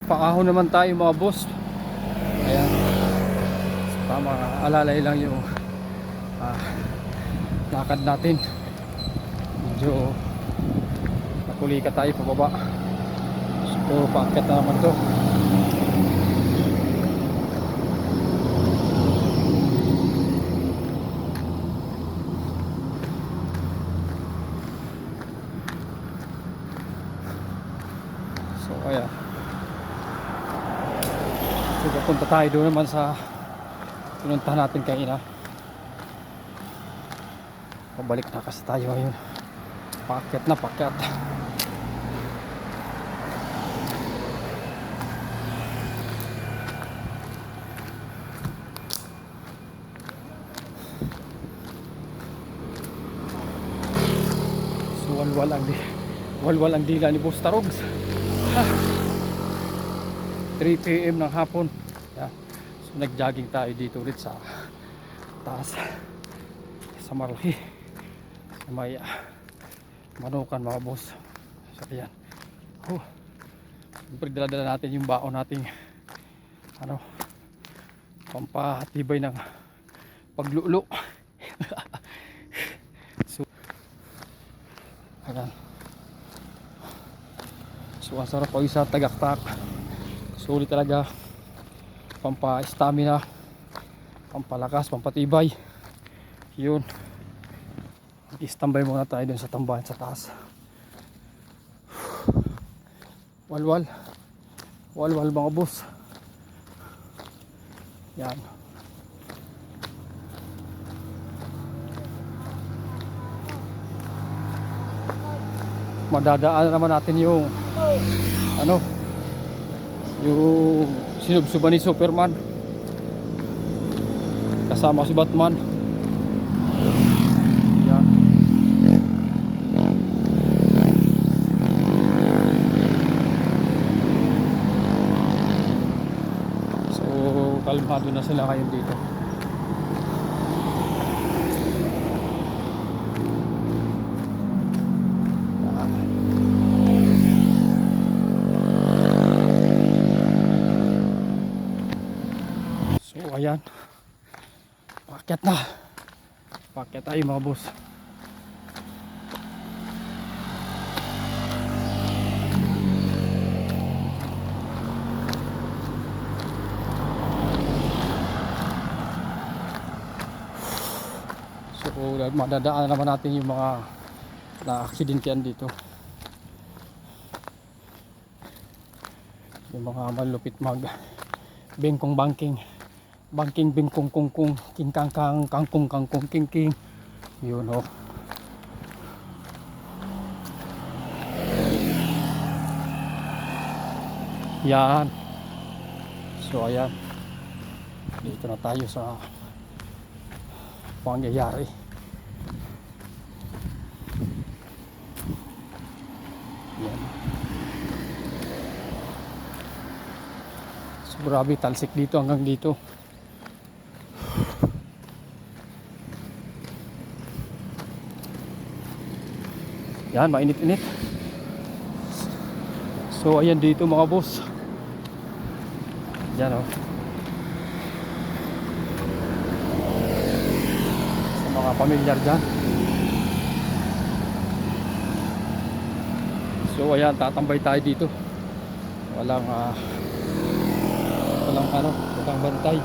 Paahon naman tayo mga boss. Ayan. Tama, alalay lang yung lakad natin. Medyo nakulika tayo pababa. Siguro paakyat na naman to. So ayan. So pupunta tayo doon naman sa pinuntahan natin kanina. Pabalik na kasi tayo ngayon. Paakyat na paakyat. So walwal ang dila ni Boss Tarogs. 3 PM ng hapon. Yeah. So nag-jogging tayo dito ulit sa taas sa Marlaki sa may Manukan mga boss. So ayan. Siyempre dala-dala natin yung baon nating pampatibay ng paglulo. So ayan. So ang sarap pag isa tagaktak. Sulit talaga, pampa-stamina, pampalakas, pampatibay. Yun. Istambay muna tayo dun sa tambahan sa taas. Walwal mga boss. Yan. Madadaan naman natin yung yung sinubsuban ni Superman kasama si Batman. Yan. So kalmado na sila ngayon dito. Ayan, paakyat na. Paakyat tayo mga boss. So madadaan naman natin yung mga na-aksidentihan dito. Yung mga malupit bengkong banking bingkong kungkung kingkangkang kangkung kingking. Yun yan. So ayan, dito na tayo sa pangyayari. Yan. So grabe, talsik dito hanggang dito. Yan, mainit-init. So ayan dito mga boss. Yan sa mga pamilyar dyan. So ayan, tatambay tayo dito. Walang bantay.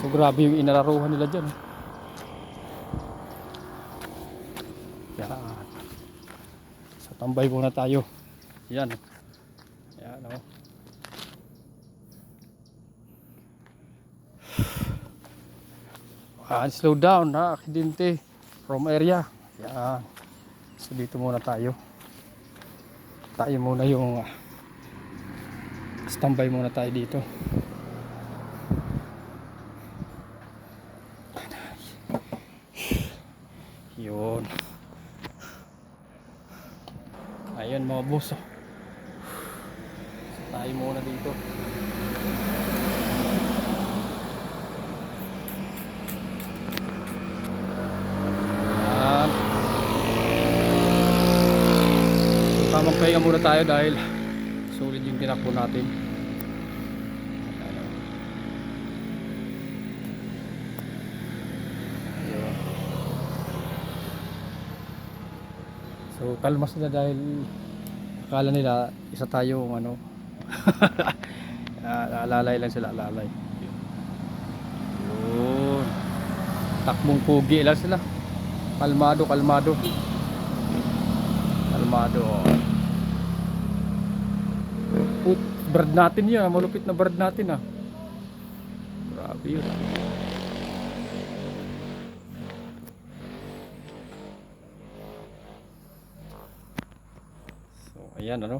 So grabe yung inararuhan nila dyan. Yan. So tambay muna tayo. Yan. Yan slow down na aksidente from area. Yan. So dito muna tayo. Tayo muna yung standby muna tayo dito. Yun. Ayun mga boss. Tayo muna dito. Tamang pahinga muna tayo dahil solid yung tinakbo natin. Ayun. So kalma sila dahil akala nila isa tayong ano alalay lang sila, alalay. Yun. Takbong pugi lang sila. Kalmado, kalmado. Kalmado. Bird natin yun, malupit na bird natin ah. Grabe yun. So ayan ano.